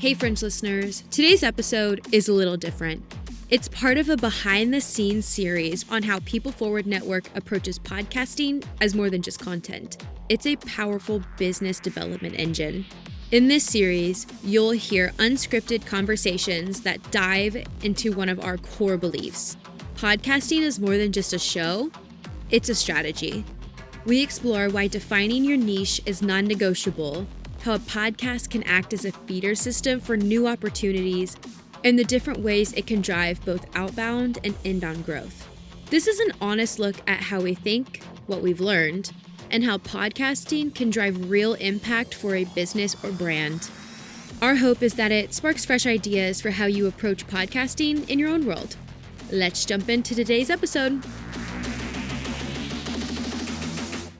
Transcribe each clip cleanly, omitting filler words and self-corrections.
Hey Fringe listeners, today's episode is a little different. It's part of a behind-the-scenes series on how People Forward Network approaches podcasting as more than just content. It's a powerful business development engine. In this series, you'll hear unscripted conversations that dive into one of our core beliefs. Podcasting is more than just a show, it's a strategy. We explore why defining your niche is non-negotiable, how a podcast can act as a feeder system for new opportunities, and the different ways it can drive both outbound and inbound growth. This is an honest look at how we think, what we've learned, and how podcasting can drive real impact for a business or brand. Our hope is that it sparks fresh ideas for how you approach podcasting in your own world. Let's jump into today's episode.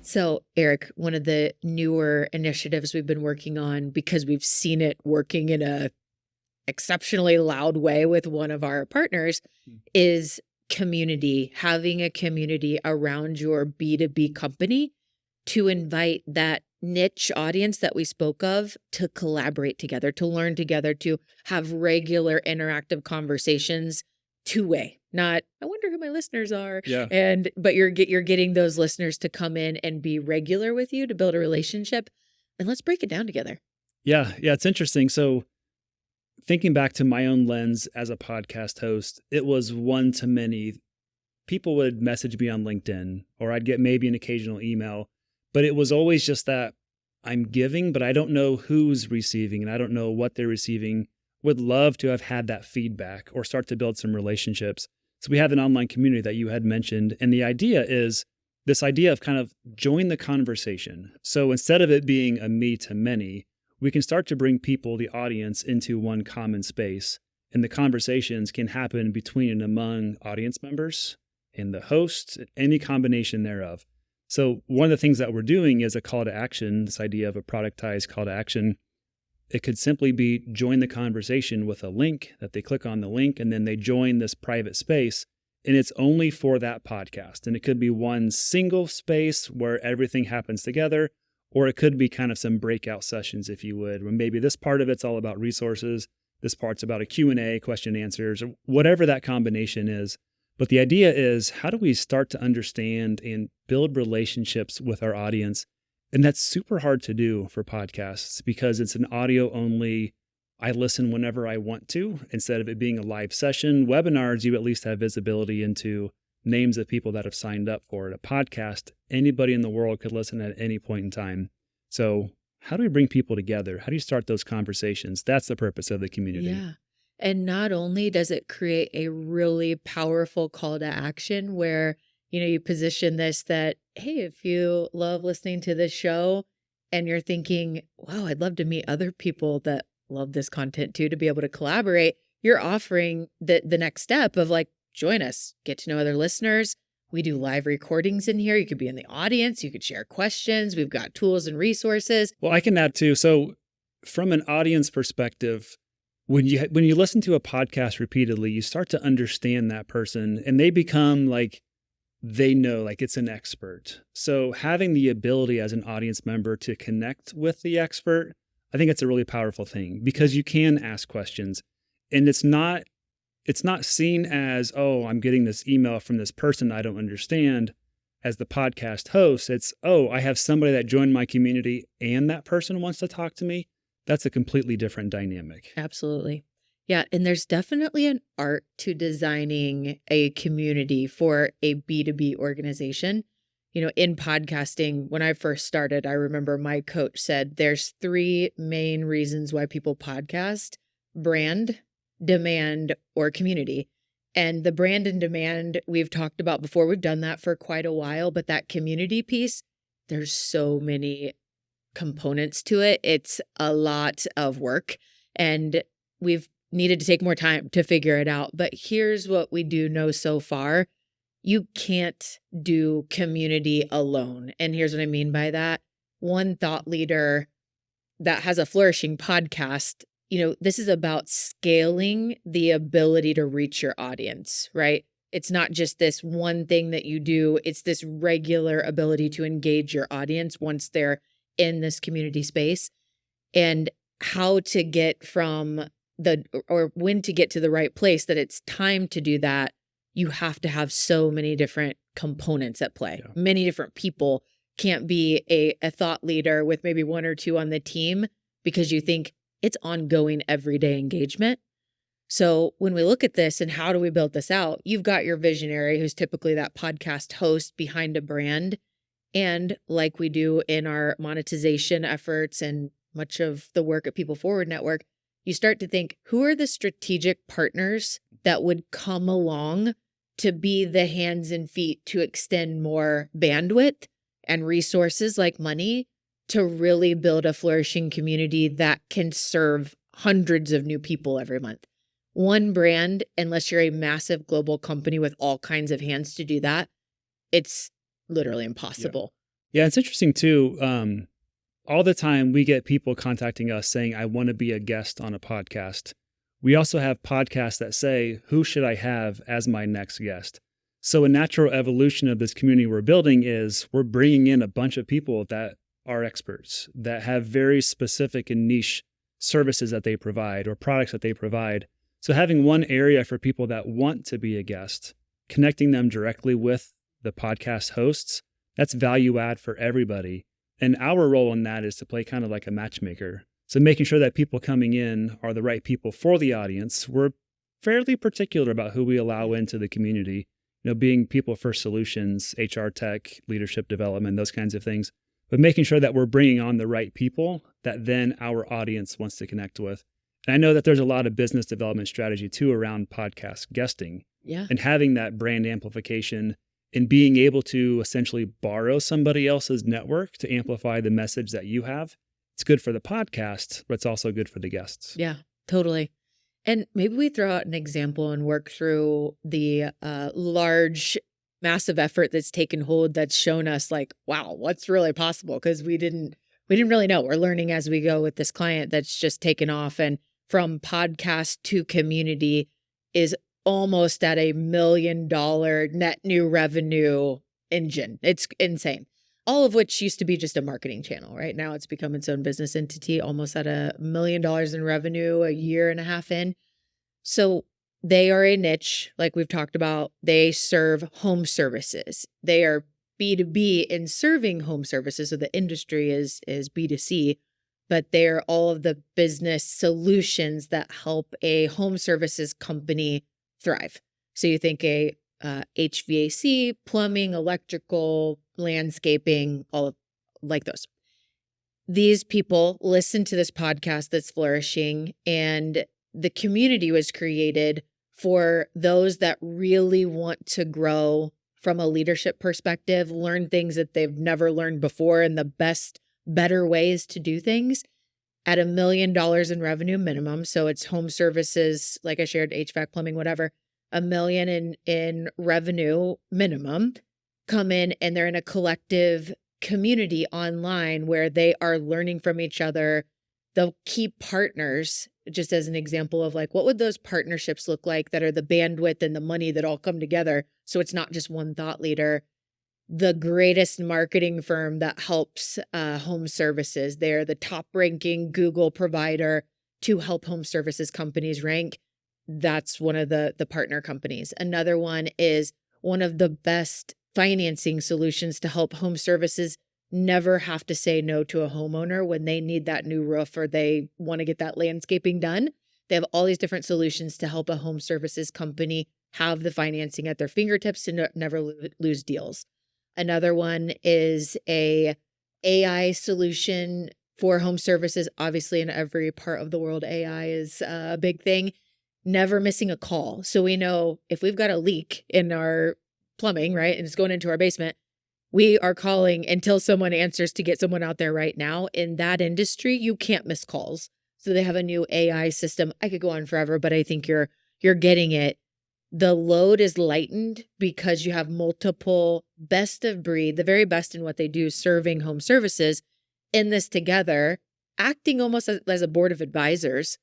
So, Eric, one of the newer initiatives we've been working on, because we've seen it working in a exceptionally loud way with one of our partners, is community, having a community around your B2B company to invite that niche audience that we spoke of to collaborate together, to learn together, to have regular interactive conversations two-way. Not, I wonder who my listeners are. Yeah. But you're getting those listeners to come in and be regular with you to build a relationship. And let's break it down together. Yeah, it's interesting. So thinking back to my own lens as a podcast host, it was one to many. People would message me on LinkedIn, or I'd get maybe an occasional email, but it was always just that I'm giving, but I don't know who's receiving and I don't know what they're receiving. Would love to have had that feedback or start to build some relationships. So we have an online community that you had mentioned. And the idea is this idea of kind of join the conversation. So instead of it being a me to many, we can start to bring people, the audience, into one common space. And the conversations can happen between and among audience members and the host, any combination thereof. So one of the things that we're doing is a call to action, this idea of a productized call to action. It could simply be join the conversation with a link that they click on the link and then they join this private space, and it's only for that podcast. And it could be one single space where everything happens together, or it could be kind of some breakout sessions, if you would, where maybe this part of it's all about resources, this part's about a Q&A, question and answers, or whatever that combination is. But the idea is, how do we start to understand and build relationships with our audience? And that's super hard to do for podcasts because it's an audio only. I listen whenever I want to, instead of it being a live session. Webinars, you at least have visibility into names of people that have signed up for it. A podcast, anybody in the world could listen at any point in time. So how do we bring people together? How do you start those conversations? That's the purpose of the community. Yeah. And not only does it create a really powerful call to action where you position this that, hey, if you love listening to this show and you're thinking, wow, I'd love to meet other people that love this content too, to be able to collaborate, you're offering the next step of like, join us, get to know other listeners. We do live recordings in here. You could be in the audience. You could share questions. We've got tools and resources. Well, I can add too. So from an audience perspective, when you listen to a podcast repeatedly, you start to understand that person and they become like, they know, like it's an expert. So having the ability as an audience member to connect with the expert, I think it's a really powerful thing because you can ask questions and it's not seen as, oh, I'm getting this email from this person I don't understand. As the podcast host, it's, oh, I have somebody that joined my community and that person wants to talk to me. That's a completely different dynamic. Absolutely. Yeah, and there's definitely an art to designing a community for a B2B organization. In podcasting, when I first started, I remember my coach said there's 3 main reasons why people podcast: brand, demand, or community. And the brand and demand we've talked about before. We've done that for quite a while, but that community piece, there's so many components to it. It's a lot of work, and we've needed to take more time to figure it out. But here's what we do know so far. You can't do community alone. And here's what I mean by that. One thought leader that has a flourishing podcast, this is about scaling the ability to reach your audience, right? It's not just this one thing that you do. It's this regular ability to engage your audience once they're in this community space. And how to get from or when to get to the right place, that it's time to do that, you have to have so many different components at play. Yeah. Many different people. Can't be a thought leader with maybe one or two on the team because you think it's ongoing everyday engagement. So when we look at this and how do we build this out, you've got your visionary who's typically that podcast host behind a brand. And like we do in our monetization efforts and much of the work at People Forward Network, you start to think, who are the strategic partners that would come along to be the hands and feet to extend more bandwidth and resources like money to really build a flourishing community that can serve hundreds of new people every month. One brand, unless you're a massive global company with all kinds of hands to do that, it's literally impossible. Yeah, it's interesting too. All the time we get people contacting us saying, I want to be a guest on a podcast. We also have podcasts that say, who should I have as my next guest? So a natural evolution of this community we're building is we're bringing in a bunch of people that are experts, that have very specific and niche services that they provide or products that they provide. So having one area for people that want to be a guest, connecting them directly with the podcast hosts, that's value add for everybody. And our role in that is to play kind of like a matchmaker. So making sure that people coming in are the right people for the audience. We're fairly particular about who we allow into the community. Being people first solutions, HR tech, leadership development, those kinds of things, but making sure that we're bringing on the right people that then our audience wants to connect with. And I know that there's a lot of business development strategy too around podcast guesting. Yeah. And having that brand amplification and being able to essentially borrow somebody else's network to amplify the message that you have. It's good for the podcast, but it's also good for the guests. Yeah, totally. And maybe we throw out an example and work through the large, massive effort that's taken hold that's shown us like, wow, what's really possible? Because we didn't really know. We're learning as we go with this client that's just taken off, and from podcast to community is almost at $1 million net new revenue engine. It's insane. All of which used to be just a marketing channel. Right now it's become its own business entity, almost at $1 million in revenue a year and a half in. So they are a niche, like we've talked about. They serve home services. They are B2B in serving home services. So the industry is B2C, but they're all of the business solutions that help a home services company thrive. So you think a HVAC, plumbing, electrical, landscaping, all of like those. These people listen to this podcast that's flourishing, and the community was created for those that really want to grow from a leadership perspective, learn things that they've never learned before, and the better ways to do things at $1 million in revenue minimum. So it's home services, like I shared, HVAC, plumbing, whatever, $1 million in revenue minimum, come in and they're in a collective community online where they are learning from each other. The key partners, just as an example of like, what would those partnerships look like that are the bandwidth and the money that all come together? So it's not just one thought leader. The greatest marketing firm that helps home services. They're the top ranking Google provider to help home services companies rank. That's one of the partner companies. Another one is one of the best financing solutions to help home services never have to say no to a homeowner when they need that new roof or they want to get that landscaping done. They have all these different solutions to help a home services company have the financing at their fingertips to never lose deals. Another one is a AI solution for home services. Obviously, in every part of the world, AI is a big thing. Never missing a call. So we know if we've got a leak in our plumbing, right, and it's going into our basement, we are calling until someone answers to get someone out there right now. In that industry, you can't miss calls. So they have a new AI system. I could go on forever, but I think you're getting it. The load is lightened because you have multiple best of breed, the very best in what they do, serving home services, in this together, acting almost as a board of advisors.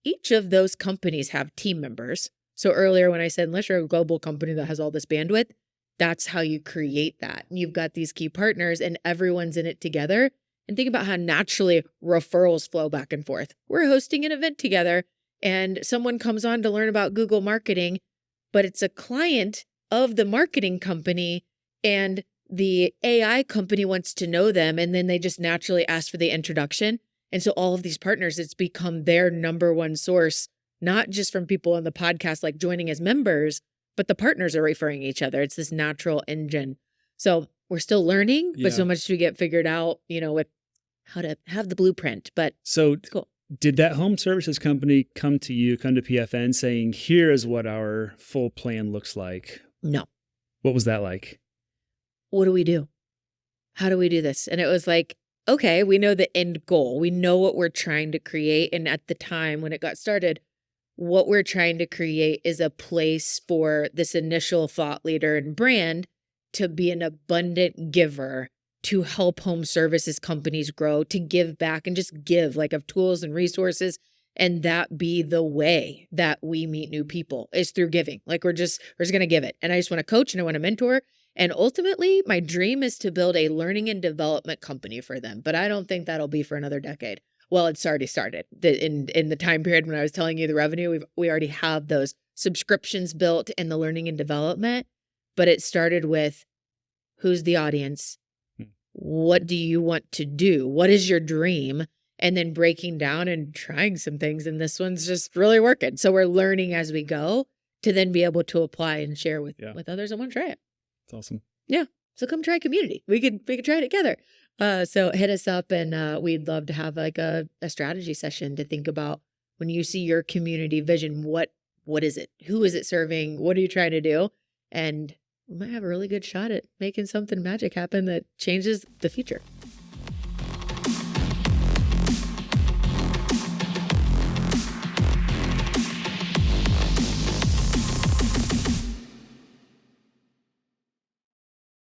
Each of those companies have team members. So earlier when I said, unless you're a global company that has all this bandwidth, that's how you create that. You've got these key partners and everyone's in it together. And think about how naturally referrals flow back and forth. We're hosting an event together and someone comes on to learn about Google marketing, but it's a client of the marketing company and the AI company wants to know them. And then they just naturally ask for the introduction. And so all of these partners, it's become their number one source, not just from people on the podcast, like joining as members, but the partners are referring each other. It's this natural engine. So we're still learning, but so much to get figured out, with how to have the blueprint. But so it's cool. Did that home services company come to PFN saying, here is what our full plan looks like? No. What was that like? What do we do? How do we do this? And it was like, okay, we know the end goal. We know what we're trying to create. And at the time when it got started, what we're trying to create is a place for this initial thought leader and brand to be an abundant giver, to help home services companies grow, to give back and just give, like, of tools and resources. And that be the way that we meet new people, is through giving. Like, we're just going to give it. And I just want to coach and I want to mentor. And ultimately, my dream is to build a learning and development company for them. But I don't think that'll be for another decade. Well, it's already started. In the time period when I was telling you the revenue, we already have those subscriptions built in the learning and development. But it started with, who's the audience? What do you want to do? What is your dream? And then breaking down and trying some things. And this one's just really working. So we're learning as we go to then be able to apply and share with others and want to try it. That's awesome. Yeah. So come try community. We could try it together. So hit us up and we'd love to have like a strategy session to think about, when you see your community vision, what is it? Who is it serving? What are you trying to do? And we might have a really good shot at making something magic happen that changes the future.